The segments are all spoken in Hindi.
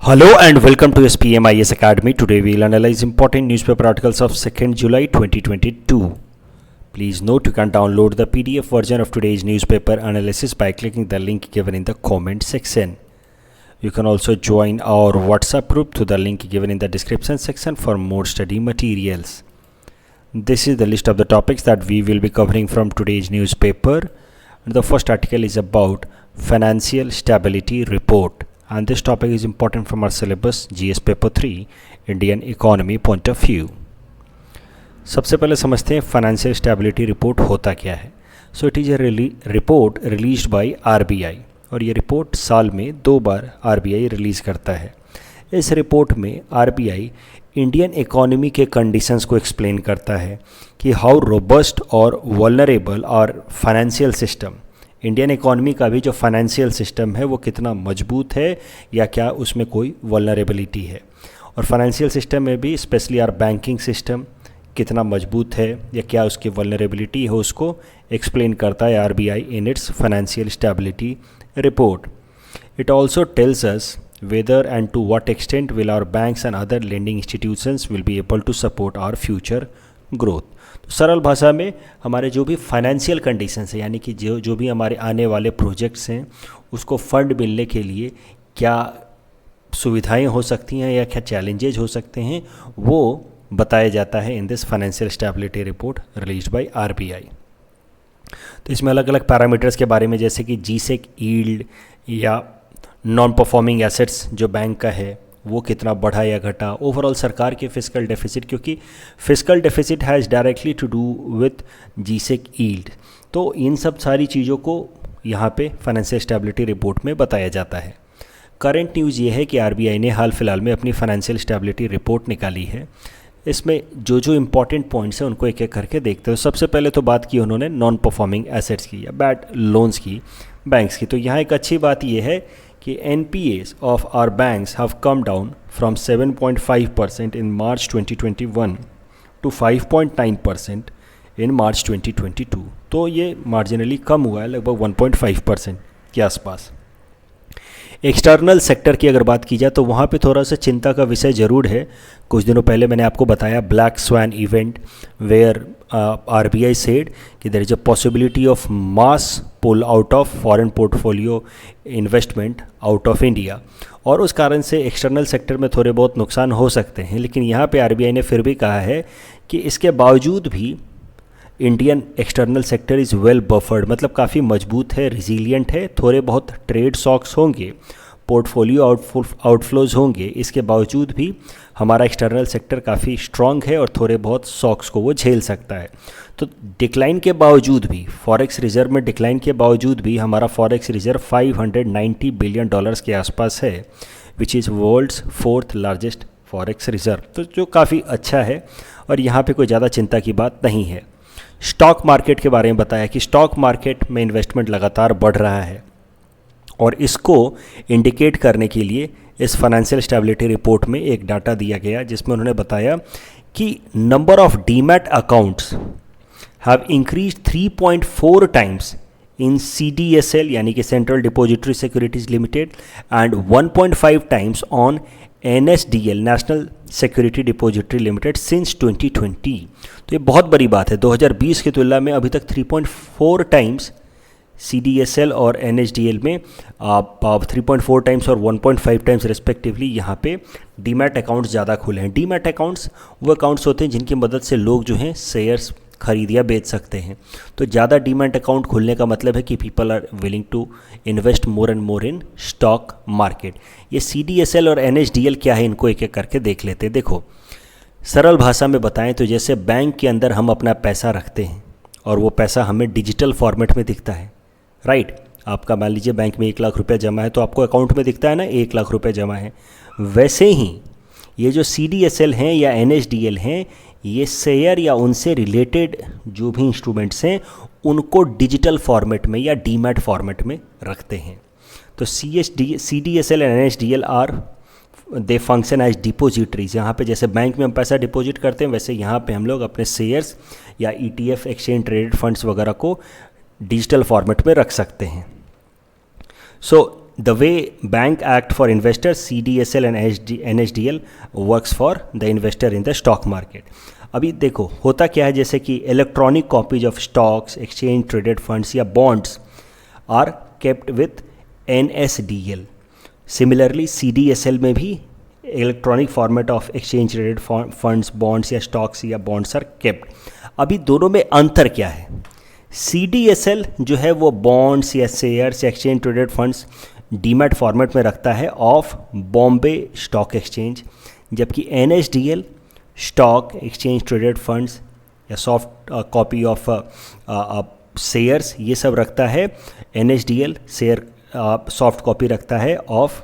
Hello and welcome to SPMIS Academy. Today we will analyze important newspaper articles of 2nd July 2022. Please note you can download the PDF version of today's newspaper analysis by clicking the link given in the comment section. You can also join our WhatsApp group through the link given in the description section for more study materials. This is the list of the topics that we will be covering from today's newspaper. And the first article is about Financial Stability Report. And this topic is important from our syllabus GS paper 3 Indian economy point of view. सबसे पहले समझते हैं फाइनेंशियल स्टेबिलिटी रिपोर्ट होता क्या है. So it is a report released by RBI और ये रिपोर्ट साल में 2 बार RBI रिलीज़ करता है. इस रिपोर्ट में RBI इंडियन इकोनॉमी के कंडीशंस को एक्सप्लेन करता है कि हाउ रोबस्ट और वल्नरेबल और फाइनेंशियल सिस्टम, इंडियन इकॉनमी का भी जो फाइनेंशियल सिस्टम है वो कितना मजबूत है या क्या उसमें कोई वल्नरेबिलिटी है. और फाइनेंशियल सिस्टम में भी स्पेशली आर बैंकिंग सिस्टम कितना मजबूत है या क्या उसकी वल्नरेबिलिटी है, उसको एक्सप्लेन करता है RBI in its financial stability report. It also tells us whether and to what extent will our banks and other lending institutions will be able to support our future growth. तो सरल भाषा में हमारे जो भी फाइनेंशियल कंडीशंस है, यानी कि जो भी हमारे आने वाले प्रोजेक्ट्स हैं उसको फंड मिलने के लिए क्या सुविधाएं हो सकती हैं या क्या चैलेंजेज हो सकते हैं, वो बताया जाता है in this financial stability report released by RBI. तो इसमें अलग अलग पैरामीटर्स के बारे में, जैसे कि GSEC यील्ड या नॉन परफॉर्मिंग एसेट्स जो बैंक का है वो कितना बढ़ा या घटा, ओवरऑल सरकार के फिस्कल डेफिसिट, क्योंकि fiscal deficit has directly to do with GSEC yield. तो इन सब सारी चीज़ों को यहाँ पे फाइनेंशियल स्टेबिलिटी रिपोर्ट में बताया जाता है. करंट न्यूज़ ये है कि RBI ने हाल फिलहाल में अपनी फाइनेंशियल स्टेबिलिटी रिपोर्ट निकाली है. इसमें जो जो इम्पॉर्टेंट पॉइंट्स हैं उनको एक एक करके देखते हो. सबसे पहले तो बात की उन्होंने नॉन परफॉर्मिंग एसेट्स की या बैड लोन्स की, बैंक्स की. तो यहाँ एक अच्छी बात यह है कि NPAs of our banks have come down from 7.5% in March 2021 to 5.9% in March 2022. तो ये मार्जिनली कम हुआ है, लगभग 1.5% के आसपास. एक्सटर्नल सेक्टर की अगर बात की जाए तो वहाँ पे थोड़ा सा चिंता का विषय ज़रूर है. कुछ दिनों पहले मैंने आपको बताया black swan event where RBI said कि there is a possibility of mass pull out of foreign portfolio investment out of India, और उस कारण से एक्सटर्नल सेक्टर में थोड़े बहुत नुकसान हो सकते हैं. लेकिन यहाँ पे RBI ने फिर भी कहा है कि इसके बावजूद भी Indian external sector is well buffered, मतलब काफ़ी मजबूत है, रिजीलियंट है. थोड़े बहुत ट्रेड शॉक्स होंगे, पोर्टफोलियो आउटफ्लोज होंगे, इसके बावजूद भी हमारा एक्सटर्नल सेक्टर काफ़ी स्ट्रॉन्ग है और थोड़े बहुत शॉक्स को वो झेल सकता है. तो डिक्लाइन के बावजूद भी, फॉरेक्स रिजर्व में डिक्लाइन के बावजूद भी हमारा फॉरेक्स रिजर्व $590 बिलियन के आसपास है, which is world's 4th largest forex reserve. तो जो काफ़ी अच्छा है और यहाँ पे कोई ज़्यादा चिंता की बात नहीं है. स्टॉक मार्केट के बारे में बताया कि स्टॉक मार्केट में इन्वेस्टमेंट लगातार बढ़ रहा है और इसको इंडिकेट करने के लिए इस फाइनेंशियल स्टेबिलिटी रिपोर्ट में एक डाटा दिया गया, जिसमें उन्होंने बताया कि number of demat accounts have increased 3.4 times in CDSL यानी कि central depository securities limited and 1.5 times on NSDL national security depository limited since 2020. तो ये बहुत बड़ी बात है. 2020 की तुलना में अभी तक 3.4 टाइम्स CDSL और NSDL में 3.4 टाइम्स और 1.5 टाइम्स रेस्पेक्टिवली यहाँ पे डीमैट अकाउंट्स ज़्यादा खुले हैं. डीमैट अकाउंट्स वो अकाउंट्स होते हैं जिनकी मदद से लोग जो हैं शेयर्स खरीद या बेच सकते हैं. तो ज़्यादा डीमैट अकाउंट खुलने का मतलब है कि people are willing to invest more and more in stock market. ये CDSL और NSDL क्या है, इनको एक एक करके देख लेते हैं. देखो, सरल भाषा में बताएं तो जैसे बैंक के अंदर हम अपना पैसा रखते हैं और वो पैसा हमें डिजिटल फॉर्मेट में दिखता है, राइट. आपका मान लीजिए बैंक में 1 लाख रुपया जमा है तो आपको अकाउंट में दिखता है ना 1 लाख रुपया जमा है. वैसे ही ये जो CDSL हैं या NSDL हैं, ये शेयर या उनसे रिलेटेड जो भी इंस्ट्रूमेंट्स हैं उनको डिजिटल फॉर्मेट में या डीमैट फॉर्मेट में रखते हैं. तो CDSL and NSDL are they function as depositories. यहाँ पे जैसे बैंक में हम पैसा डिपॉजिट करते हैं, वैसे यहाँ पे हम लोग अपने शेयर्स या ETF एक्सचेंज ट्रेडेड फंड्स वगैरह को डिजिटल फॉर्मेट में रख सकते हैं. सो the way Bank Act for Investors, CDSL and NSDL works for the investor in the stock market. अभी देखो होता क्या है, जैसे कि electronic copies of stocks, exchange traded funds या bonds are kept with NSDL. Similarly CDSL में भी electronic format of exchange traded funds, bonds या स्टॉक्स या बॉन्ड्स आर केप्ट. अभी दोनों में अंतर क्या है? CDSL जो है वो बॉन्ड्स या शेयर्स या exchange traded funds demat format में रखता है ऑफ बॉम्बे स्टॉक एक्सचेंज, जबकि NSDL stock exchange traded funds या सॉफ्ट कॉपी ऑफ शेयर्स ये सब रखता है. NSDL शेयर सॉफ्ट कॉपी रखता है ऑफ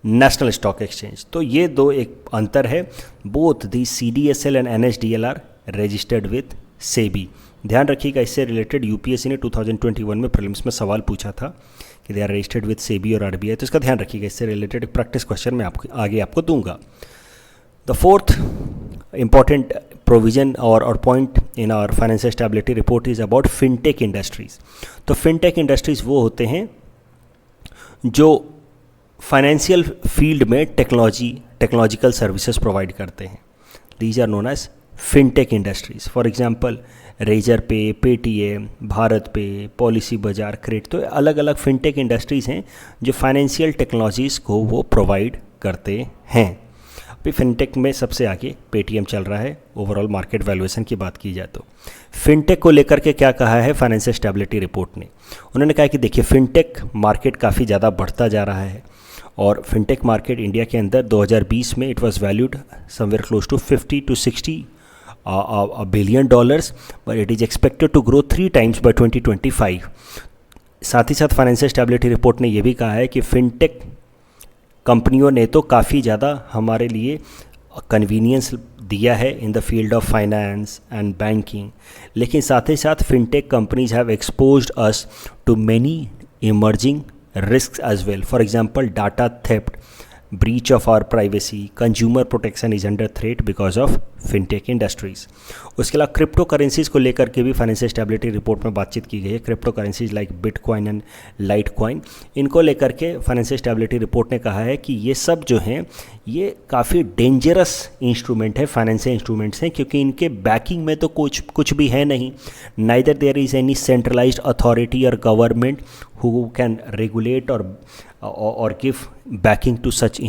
नेशनल स्टॉक एक्सचेंज. तो ये दो एक अंतर है. Both the CDSL and NSDL are registered with SEBI. ध्यान रखिएगा, इससे रिलेटेड यूपीएससी ने 2021 में प्रीलिम्स में सवाल पूछा था कि they are registered with SEBI और RBI, तो इसका ध्यान रखिएगा. इससे रिलेटेड एक प्रैक्टिस क्वेश्चन मैं आपको दूंगा. The fourth important provision or point in our financial stability report is about fintech industries. तो fintech industries वो होते हैं जो फाइनेंशियल फील्ड में टेक्नोलॉजिकल सर्विसेज प्रोवाइड करते हैं. These are known as fintech industries. For example Razorpay, Paytm, BharatPe, policy बाजार, क्रेडिट. तो अलग अलग फिनटेक इंडस्ट्रीज़ हैं जो फाइनेंशियल टेक्नोलॉजीज़ को वो प्रोवाइड करते हैं. अभी फिनटेक में सबसे आगे पेटीएम चल रहा है ओवरऑल मार्केट वैल्यूएशन की बात की जाए तो. फिनटेक को लेकर के क्या कहा है फाइनेंशियल स्टेबिलिटी रिपोर्ट ने? उन्होंने कहा कि देखिए फिनटेक मार्केट काफ़ी ज़्यादा बढ़ता जा रहा है और फिनटेक मार्केट इंडिया के अंदर 2020 में it was valued somewhere close to 50 to 60 billion dollars, but it is expected to grow 3 times by 2025. साथ ही साथ फाइनेंशियल स्टेबिलिटी रिपोर्ट ने यह भी कहा है कि फिनटेक कंपनियों ने तो काफ़ी ज़्यादा हमारे लिए कन्वीनियंस दिया है in the field of finance and banking, लेकिन साथ ही साथ fintech companies have exposed us to many emerging risks as well. For example, data theft, breach of our privacy, consumer protection is under threat because of fintech industries. उसके अलावा क्रिप्टो करेंसीज को लेकर के भी फाइनेंशियल स्टेबिलिटी रिपोर्ट में बातचीत की गई है. Crypto currencies like bitcoin and Litecoin, इनको लेकर के फाइनेंशियल स्टेबिलिटी रिपोर्ट ने कहा है कि ये सब जो हैं ये काफ़ी डेंजरस इंस्ट्रूमेंट है, फाइनेंशियल इंस्ट्रूमेंट्स हैं, क्योंकि इनके बैकिंग में तो कुछ भी है नहीं. Neither there is any centralized authority और government who can regulate or give backing to such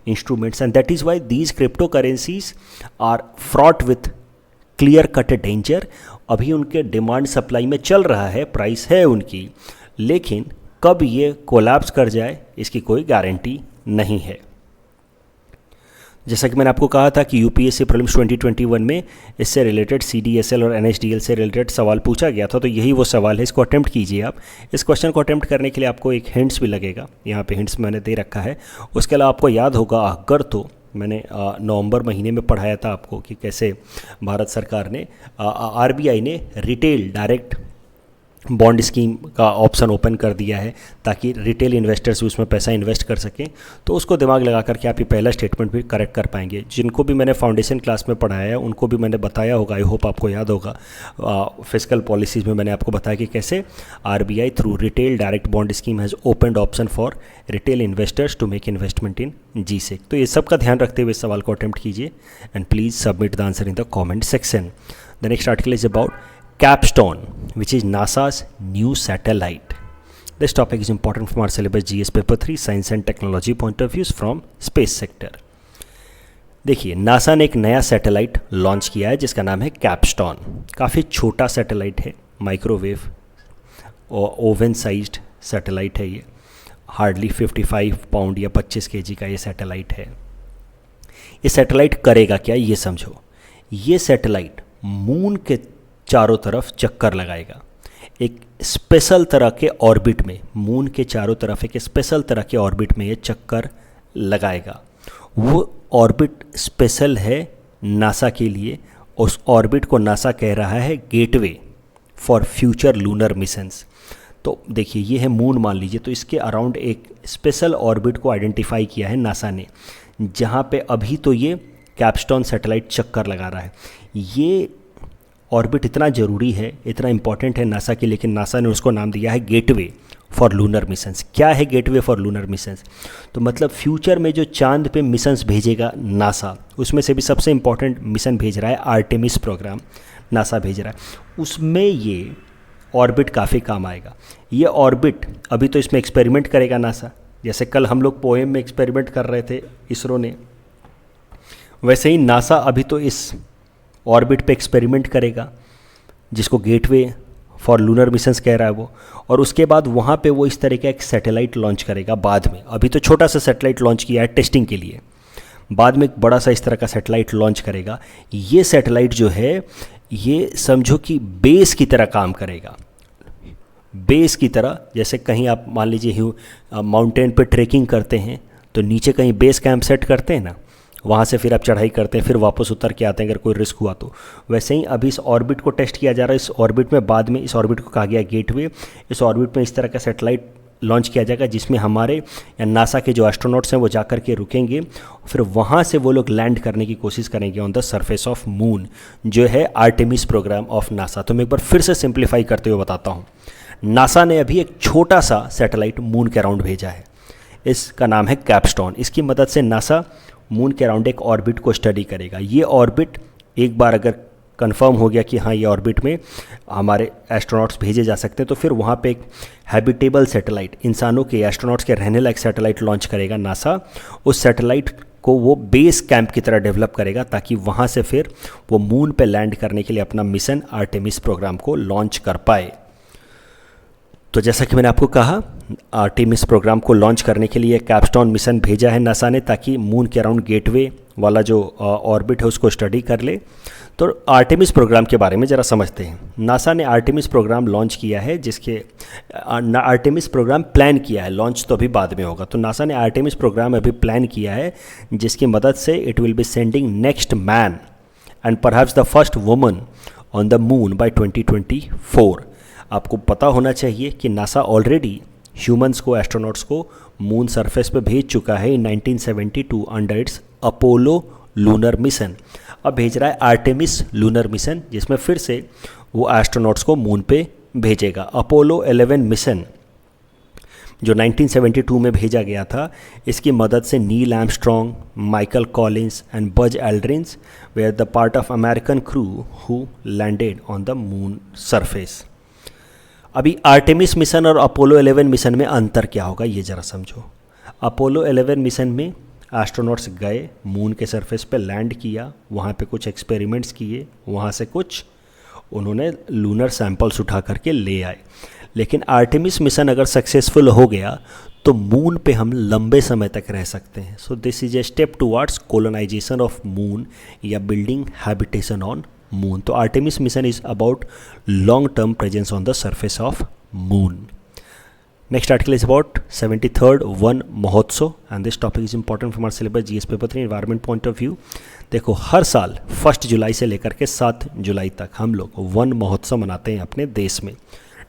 instruments, and that is why these cryptocurrencies are fraught with clear cut danger. अभी उनके डिमांड सप्लाई में चल रहा है, प्राइस है उनकी, लेकिन कब ये कोलैप्स कर जाए इसकी कोई गारंटी नहीं है. जैसा कि मैंने आपको कहा था कि यूपीएससी प्रीलिम्स 2021 में इससे रिलेटेड CDSL और NSDL से रिलेटेड सवाल पूछा गया था, तो यही वो सवाल है. इसको अटेम्प्ट कीजिए आप. इस क्वेश्चन को अटेम्प्ट करने के लिए आपको एक हिंट्स भी लगेगा, यहाँ पे हिंट्स मैंने दे रखा है. उसके अलावा आपको याद होगा अगर तो मैंने नवंबर महीने में पढ़ाया था आपको कि कैसे भारत सरकार ने RBI ने रिटेल डायरेक्ट बॉन्ड स्कीम का ऑप्शन ओपन कर दिया है ताकि रिटेल इन्वेस्टर्स भी उसमें पैसा इन्वेस्ट कर सकें. तो उसको दिमाग लगा करके आप ये पहला स्टेटमेंट भी करेक्ट कर पाएंगे. जिनको भी मैंने फाउंडेशन क्लास में पढ़ाया है उनको भी मैंने बताया होगा, आई होप आपको याद होगा. फिस्कल पॉलिसीज़ में मैंने आपको बताया कि कैसे RBI through retail direct bond scheme has opened option for retail investors to make investment in GSEC. तो ये सब का ध्यान रखते हुए इस सवाल को अटेम्प्ट कीजिए and please submit the answer in the comment section. The next article is about Capstone, which is NASA's new satellite. This topic is important from our syllabus GS paper 3 science and technology point of views from space sector. देखिए नासा ने एक नया सैटेलाइट लॉन्च किया है जिसका नाम है कैपस्टोन. काफ़ी छोटा सैटेलाइट है, माइक्रोवेव ओवन साइज्ड सैटेलाइट है. ये हार्डली 55 पाउंड या 25 kg का ये सैटेलाइट है. ये सैटेलाइट करेगा क्या ये समझो. ये सैटेलाइट मून के चारों तरफ चक्कर लगाएगा एक स्पेशल तरह के ऑर्बिट में. मून के चारों तरफ एक स्पेशल तरह के ऑर्बिट में ये चक्कर लगाएगा. वो ऑर्बिट स्पेशल है नासा के लिए. उस ऑर्बिट को नासा कह रहा है gateway for future lunar missions. तो देखिए ये है मून मान लीजिए, तो इसके अराउंड एक स्पेशल ऑर्बिट को आइडेंटिफाई किया है नासा ने, जहाँ पे अभी तो ये कैपस्टोन सैटेलाइट चक्कर लगा रहा है. ये ऑर्बिट इतना ज़रूरी है, इतना इम्पॉर्टेंट है नासा के लिए, लेकिन नासा ने उसको नाम दिया है गेटवे फॉर लूनर मिशंस। क्या है गेटवे फॉर लूनर मिशंस? तो मतलब फ्यूचर में जो चांद पे मिशंस भेजेगा नासा, उसमें से भी सबसे इम्पॉर्टेंट मिशन भेज रहा है आर्टेमिस प्रोग्राम, नासा भेज रहा है। उसमें ये ऑर्बिट काफ़ी काम आएगा। ये ऑर्बिट अभी तो इसमें एक्सपेरिमेंट करेगा नासा, जैसे कल हम लोग पोएम में एक्सपेरिमेंट कर रहे थे इसरो ने, वैसे ही नासा अभी तो इस ऑर्बिट पे एक्सपेरिमेंट करेगा, जिसको गेटवे फॉर लूनर मिशंस कह रहा है वो। और उसके बाद वहाँ पे वो इस तरह का एक सैटेलाइट लॉन्च करेगा बाद में। अभी तो छोटा सा सैटेलाइट लॉन्च किया है टेस्टिंग के लिए, बाद में एक बड़ा सा इस तरह का सैटेलाइट लॉन्च करेगा। ये सैटेलाइट जो है ये समझो कि बेस की तरह काम करेगा, बेस की तरह। जैसे कहीं आप मान लीजिए माउंटेन पे ट्रेकिंग करते हैं तो नीचे कहीं बेस कैंप सेट करते हैं ना, वहाँ से फिर आप चढ़ाई करते हैं, फिर वापस उतर के आते हैं अगर कोई रिस्क हुआ तो। वैसे ही अभी इस ऑर्बिट को टेस्ट किया जा रहा है। इस ऑर्बिट में बाद में इस ऑर्बिट को कहा गया गेटवे। इस ऑर्बिट में इस तरह का सैटेलाइट लॉन्च किया जाएगा जिसमें हमारे या नासा के जो एस्ट्रोनॉट्स हैं वो जा कर के रुकेंगे, फिर वहाँ से वो लोग लैंड करने की कोशिश करेंगे on the surface of moon, जो है आर्टेमिस प्रोग्राम ऑफ नासा। तो मैं एक बार फिर से सिंप्लीफाई करते हुए बताता हूँ। नासा ने अभी एक छोटा सा सैटेलाइट मून के अराउंड भेजा है, इसका नाम है कैपस्टोन। इसकी मदद से नासा मून के अराउंड एक ऑर्बिट को स्टडी करेगा। ये ऑर्बिट एक बार अगर कंफर्म हो गया कि हाँ ये ऑर्बिट में हमारे एस्ट्रोनॉट्स भेजे जा सकते हैं, तो फिर वहाँ पे एक हैबिटेबल सैटेलाइट, इंसानों के एस्ट्रोनॉट्स के रहने लायक सैटेलाइट लॉन्च करेगा नासा। उस सैटेलाइट को वो बेस कैंप की तरह डेवलप करेगा ताकि वहाँ से फिर वो मून पे लैंड करने के लिए अपना मिशन आर्टेमिस प्रोग्राम को लॉन्च कर पाए। तो जैसा कि मैंने आपको कहा, आर्टेमिस प्रोग्राम को लॉन्च करने के लिए कैपस्टोन मिशन भेजा है नासा ने ताकि मून के अराउंड गेटवे वाला जो ऑर्बिट है उसको स्टडी कर ले। तो आर्टेमिस प्रोग्राम के बारे में ज़रा समझते हैं। नासा ने आर्टेमिस प्रोग्राम लॉन्च किया है, जिसके आर्टेमिस प्रोग्राम प्लान किया है, लॉन्च तो अभी बाद में होगा। तो नासा ने आर्टेमिस प्रोग्राम अभी प्लान किया है जिसकी मदद से it will be sending next man and perhaps the first woman on the moon by 2024। आपको पता होना चाहिए कि नासा ऑलरेडी ह्यूमंस को, एस्ट्रोनॉट्स को मून सरफेस पे भेज चुका है in 1972 under its Apollo lunar mission. अब भेज रहा है आर्टेमिस लूनर मिशन, जिसमें फिर से वो एस्ट्रोनॉट्स को मून पे भेजेगा। अपोलो 11 मिशन जो 1972 में भेजा गया था, इसकी मदद से Neil Armstrong, Michael Collins and Buzz Aldrin were the part of American crew who landed on the moon surface. अभी आर्टेमिस मिशन और अपोलो 11 मिशन में अंतर क्या होगा ये ज़रा समझो। अपोलो 11 मिशन में एस्ट्रोनॉट्स गए, मून के सरफेस पे लैंड किया, वहाँ पे कुछ एक्सपेरिमेंट्स किए, वहाँ से कुछ उन्होंने लूनर सैंपल्स उठा करके ले आए। लेकिन आर्टेमिस मिशन अगर सक्सेसफुल हो गया तो मून पे हम लंबे समय तक रह सकते हैं। So this is a step towards colonization of moon या बिल्डिंग हैबिटेशन ऑन मून। तो Artemis mission is about long term presence on the surface of moon. Next article is about 73rd Van Mahotsav and this topic is important from our syllabus GS paper 3 environment point of view। देखो, हर साल 1 जुलाई से लेकर के 7 जुलाई तक हम लोग वन महोत्सव मनाते हैं अपने देश में।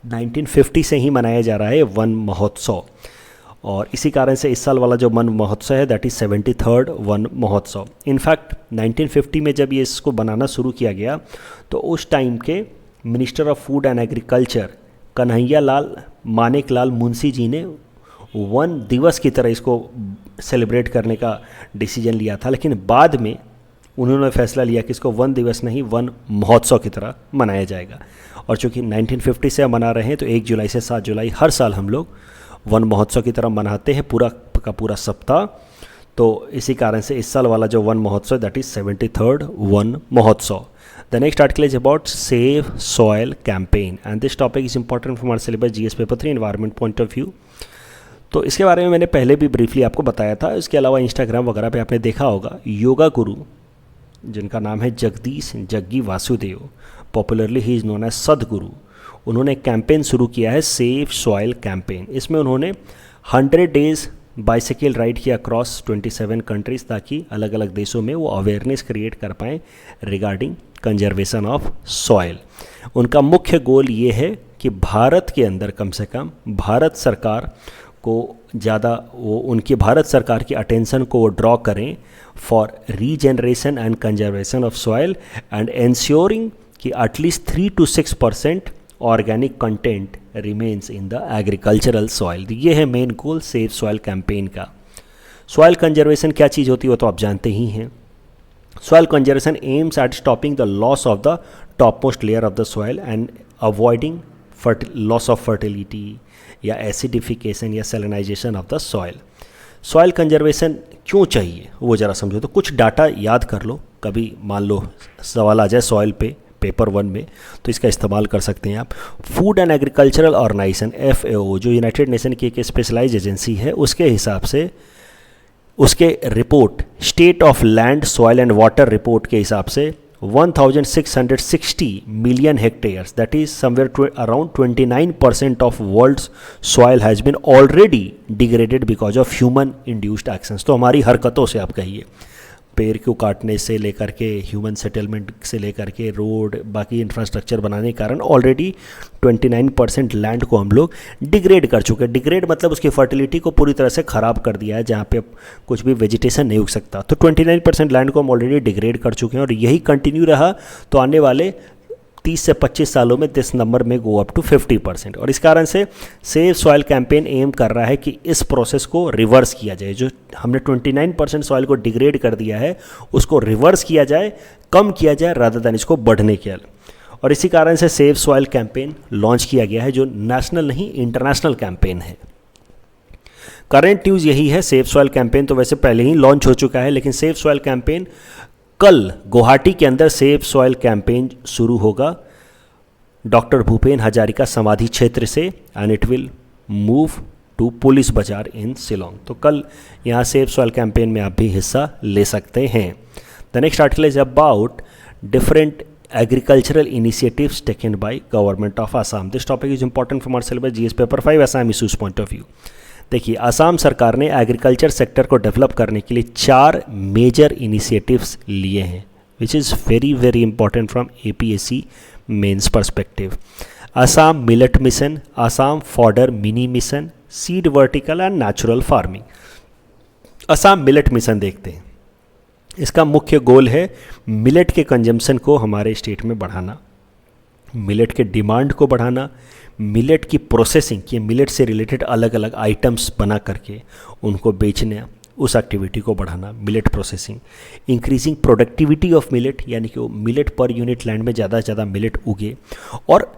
1950 से ही मनाया जा रहा है वन महोत्सव, और इसी कारण से इस साल वाला जो वन महोत्सव है दैट इज़ 73rd वन महोत्सव। इनफैक्ट 1950 में जब ये इसको बनाना शुरू किया गया तो उस टाइम के minister of food and agriculture Kanaiyalal Maneklal Munshi ji ने वन दिवस की तरह इसको सेलिब्रेट करने का डिसीजन लिया था, लेकिन बाद में उन्होंने फैसला लिया कि इसको वन दिवस नहीं वन महोत्सव की तरह मनाया जाएगा। और चूँकि 1950 से हम मना रहे हैं तो 1 जुलाई से 7 जुलाई हर साल हम लोग वन महोत्सव की तरह मनाते हैं पूरा का पूरा सप्ताह। तो इसी कारण से इस साल वाला जो वन महोत्सव दैट इज़ 73rd वन महोत्सव। The next article is about Save Soil campaign and this topic is important from our syllabus GS paper 3 environment point of view। तो इसके बारे में मैंने पहले भी ब्रीफली आपको बताया था। इसके अलावा इंस्टाग्राम वगैरह पे आपने देखा होगा, योगा गुरु जिनका नाम है Jagdish Jaggi Vasudev, popularly he is known as Sadhguru, उन्होंने एक कैंपेन शुरू किया है सेव सॉइल कैंपेन। इसमें उन्होंने 100 डेज़ बाइसाइकिल राइड किया अक्रॉस 27 कंट्रीज़ ताकि अलग अलग देशों में वो अवेयरनेस क्रिएट कर पाएँ रिगार्डिंग कंजर्वेशन ऑफ सॉइल। उनका मुख्य गोल ये है कि भारत के अंदर कम से कम भारत सरकार को ज़्यादा वो उनकी भारत सरकार की अटेंशन को वो ड्रॉ करें for regeneration and conservation of soil and ensuring कि at least 3 to 6% organic content remains in the agricultural soil. ये है main goal save soil campaign का। सॉइल कंजर्वेशन क्या चीज़ होती है वो तो आप जानते ही हैं। Soil conservation aims at stopping the loss of the top most layer of the soil and avoiding loss of fertility या एसिडिफिकेशन या salinization of the soil. Soil conservation क्यों चाहिए वो ज़रा समझो। तो कुछ डाटा याद कर लो, कभी मान लो सवाल आ जाए सॉइल पे पेपर 1 में, तो इसका इस्तेमाल कर सकते हैं आप। Food and agricultural organization FAO जो यूनाइटेड नेशन की एक स्पेशलाइज एजेंसी है, उसके हिसाब से उसके report state of land soil and water report के हिसाब से 1660 million hectares, that is somewhere around 29% of world's soil has been already degraded because of human induced actions। तो हमारी हरकतों से आप कहिए, पेड़ को काटने से लेकर के ह्यूमन सेटलमेंट से लेकर के रोड बाकी इंफ्रास्ट्रक्चर बनाने के कारण ऑलरेडी 29% लैंड को हम लोग डिग्रेड कर चुके हैं। डिग्रेड मतलब उसकी फर्टिलिटी को पूरी तरह से ख़राब कर दिया है, जहाँ पे अब कुछ भी वेजिटेशन नहीं उग सकता। तो 29% लैंड को हम ऑलरेडी डिग्रेड कर चुके हैं और यही कंटिन्यू रहा तो आने वाले 30 से 25 सालों में दिस नंबर में गो अप टू 50%। और इस कारण से सेव सॉइल कैंपेन एम कर रहा है कि इस प्रोसेस को रिवर्स किया जाए। जो हमने 29% सॉइल को डिग्रेड कर दिया है उसको रिवर्स किया जाए, कम किया जाए रादर देन इसको बढ़ने के। और इसी कारण से सेव सॉइल कैंपेन लॉन्च किया गया है, जो नेशनल नहीं इंटरनेशनल कैंपेन है। करंट न्यूज़ यही है, सेव सॉइल कैंपेन तो वैसे पहले ही लॉन्च हो चुका है, लेकिन सेव सॉइल कैंपेन कल गुवाहाटी के अंदर सेव सॉइल कैंपेन शुरू होगा डॉक्टर भूपेन हजारिका समाधि क्षेत्र से, and it will move to police Bazar in Shillong. तो कल यहाँ सेव सॉइल कैंपेन में आप भी हिस्सा ले सकते हैं। The next article is about different agricultural initiatives taken by government of Assam. This topic is important from our syllabus GS paper 5 Assam issues point of view. देखिए, आसाम सरकार ने एग्रीकल्चर सेक्टर को डेवलप करने के लिए 4 मेजर इनिशिएटिव्स लिए हैं, which is very very important from APSC mains perspective. Assam millet mission, Assam fodder mini mission, seed vertical and natural farming. Assam millet mission देखते हैं। इसका मुख्य गोल है मिलेट के कंजम्पशन को हमारे स्टेट में बढ़ाना, मिलेट के डिमांड को बढ़ाना, मिलेट की प्रोसेसिंग कि मिलेट से रिलेटेड अलग अलग आइटम्स बना करके उनको बेचने, उस एक्टिविटी को बढ़ाना, millet processing. Increasing productivity of millet, यानी कि वो मिलेट पर यूनिट लैंड में ज़्यादा से ज़्यादा मिलेट उगे। और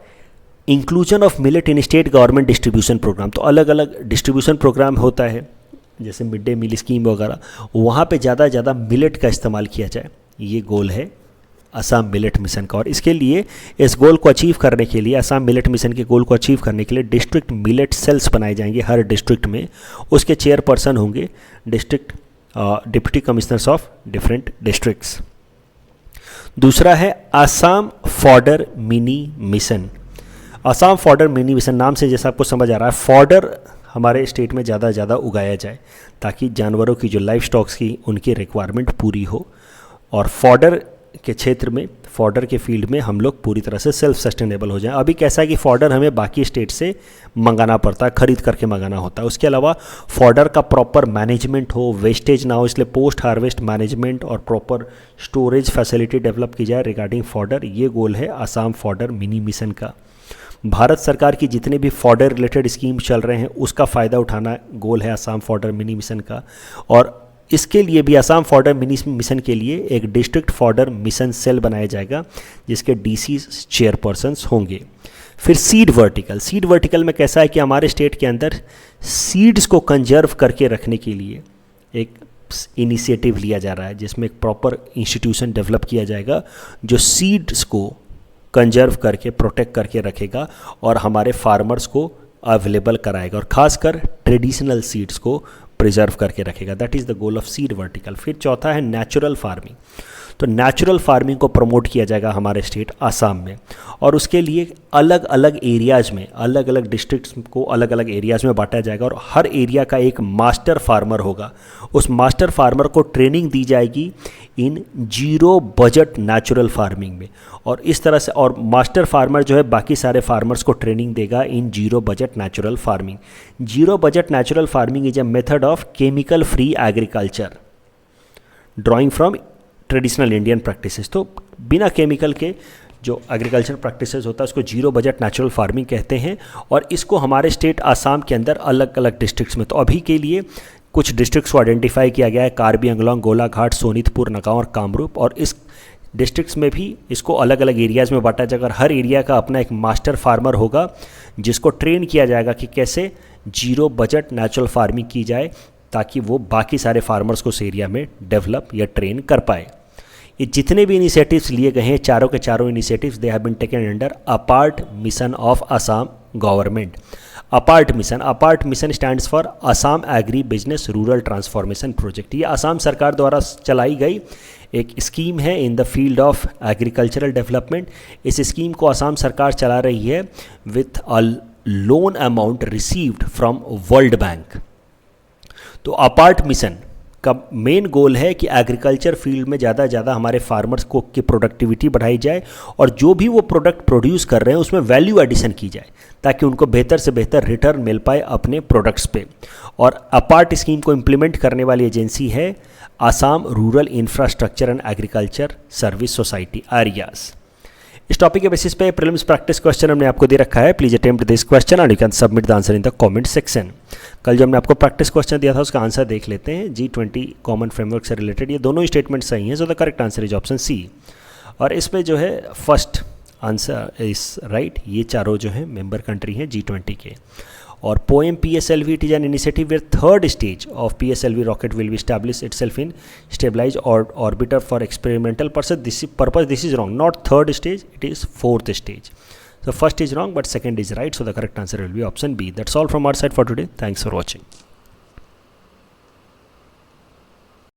inclusion of millet in state government distribution programme. तो अलग अलग डिस्ट्रीब्यूशन प्रोग्राम होता है जैसे मिड डे मील स्कीम वगैरह, वहाँ पे ज़्यादा से ज़्यादा मिलेट का इस्तेमाल किया जाए, ये गोल है असम मिलेट मिशन का। और इसके लिए इस गोल को अचीव करने के लिए, असम मिलेट मिशन के गोल को अचीव करने के लिए डिस्ट्रिक्ट मिलेट सेल्स बनाए जाएंगे हर डिस्ट्रिक्ट में। उसके चेयरपर्सन होंगे district deputy commissioners of different districts. दूसरा है Assam fodder mini mission. Assam fodder mini mission नाम से जैसा आपको समझ आ रहा है, फॉडर हमारे स्टेट में ज़्यादा से ज़्यादा उगाया जाए ताकि जानवरों की जो लाइफ स्टॉक्स की उनकी रिक्वायरमेंट पूरी हो। और फॉडर के क्षेत्र में, फॉडर के फील्ड में हम लोग पूरी तरह से सेल्फ सस्टेनेबल हो जाएं। अभी कैसा है कि फॉडर हमें बाकी स्टेट से मंगाना पड़ता है, खरीद करके मंगाना होता है। उसके अलावा फॉडर का प्रॉपर मैनेजमेंट हो, वेस्टेज ना हो, इसलिए पोस्ट हार्वेस्ट मैनेजमेंट और प्रॉपर स्टोरेज फैसिलिटी डेवलप की जाए रिगार्डिंग फॉडर। ये गोल है आसाम फॉडर मिनी मिशन का। भारत सरकार की जितने भी फॉडर रिलेटेड स्कीम चल रहे हैं उसका फ़ायदा उठाना गोल है आसाम फॉडर मिनी मिशन का। और इसके लिए भी आसाम फॉडर मिनी मिशन के लिए एक डिस्ट्रिक्ट फॉडर मिशन सेल बनाया जाएगा जिसके DC चेयरपर्सन्स होंगे। फिर सीड वर्टिकल। सीड वर्टिकल में कैसा है कि हमारे स्टेट के अंदर सीड्स को कंजर्व करके रखने के लिए एक इनिशिएटिव लिया जा रहा है, जिसमें एक प्रॉपर इंस्टीट्यूशन डेवलप किया जाएगा जो सीड्स को कंजर्व करके प्रोटेक्ट करके रखेगा और हमारे फार्मर्स को अवेलेबल कराएगा और खासकर ट्रेडिशनल सीड्स को प्रिजर्व करके रखेगा। That is the goal of seed vertical. फिर चौथा है नेचुरल फार्मिंग। तो नेचुरल फार्मिंग को प्रमोट किया जाएगा हमारे स्टेट आसाम में, और उसके लिए अलग अलग एरियाज़ में, अलग अलग डिस्ट्रिक्ट्स को अलग अलग एरियाज़ में बांटा जाएगा और हर एरिया का एक मास्टर फार्मर होगा। उस मास्टर फार्मर को ट्रेनिंग दी जाएगी in zero budget natural farming में, और इस तरह से, और मास्टर फार्मर जो है बाकी सारे फार्मर्स को ट्रेनिंग देगा in zero budget natural farming. Zero budget natural farming is a method of chemical free agriculture drawing from traditional Indian practices. तो बिना केमिकल के जो एग्रीकल्चर प्रैक्टिसेस होता है उसको जीरो बजट नेचुरल फार्मिंग कहते हैं, और इसको हमारे स्टेट आसाम के अंदर अलग अलग डिस्ट्रिक्ट्स में, तो अभी के लिए कुछ डिस्ट्रिक्ट्स को आइडेंटिफाई किया गया है, कार्बी अंगलोंग, गोलाघाट, सोनीतपुर, नगांव और कामरूप, और इस डिस्ट्रिक्ट्स में भी इसको अलग अलग एरियाज़ में बांटा जाएगा। हर एरिया का अपना एक मास्टर फार्मर होगा जिसको ट्रेन किया जाएगा कि कैसे जीरो बजट नेचुरल फार्मिंग की जाए, ताकि वो बाकी सारे फार्मर्स को उस एरिया में डेवलप या ट्रेन कर पाए। ये जितने भी इनिशिएटिव्स लिए गए हैं, चारों के चारों initiatives they have been taken under APART mission of Assam government. APART mission stands for Assam agri business rural transformation project. ये असम सरकार द्वारा चलाई गई एक स्कीम है in the field of agricultural development. इस स्कीम को असम सरकार चला रही है with a loan amount received from World Bank. तो अपार्ट मिशन का मेन गोल है कि एग्रीकल्चर फील्ड में ज़्यादा से ज़्यादा हमारे फार्मर्स को की प्रोडक्टिविटी बढ़ाई जाए, और जो भी वो प्रोडक्ट प्रोड्यूस कर रहे हैं उसमें वैल्यू एडिशन की जाए, ताकि उनको बेहतर से बेहतर रिटर्न मिल पाए अपने प्रोडक्ट्स पे। और अपार्ट स्कीम को इम्प्लीमेंट करने वाली एजेंसी है Assam rural infrastructure and agriculture service society, ARIAS. इस टॉपिक के बेसिस पे प्रीलिम्स प्रैक्टिस क्वेश्चन हमने आपको दे रखा है। Please attempt this question and you can submit the answer in the comment section. कल जो हमने आपको प्रैक्टिस क्वेश्चन दिया था उसका आंसर देख लेते हैं। G20 कॉमन फ्रेमवर्क से रिलेटेड ये दोनों स्टेटमेंट सही हैं, so the correct answer is option C. और इसमें जो है फर्स्ट आंसर इज राइट, ये चारों जो है मेंबर कंट्री हैं G20 के। और poem PSLV, it is an initiative where third stage of PSLV rocket will be established itself in stabilized orbiter for experimental purpose. This is wrong, not third stage, it is fourth stage. So first is wrong but second is right, so the correct answer will be option B. That's all from our side for today. Thanks for watching.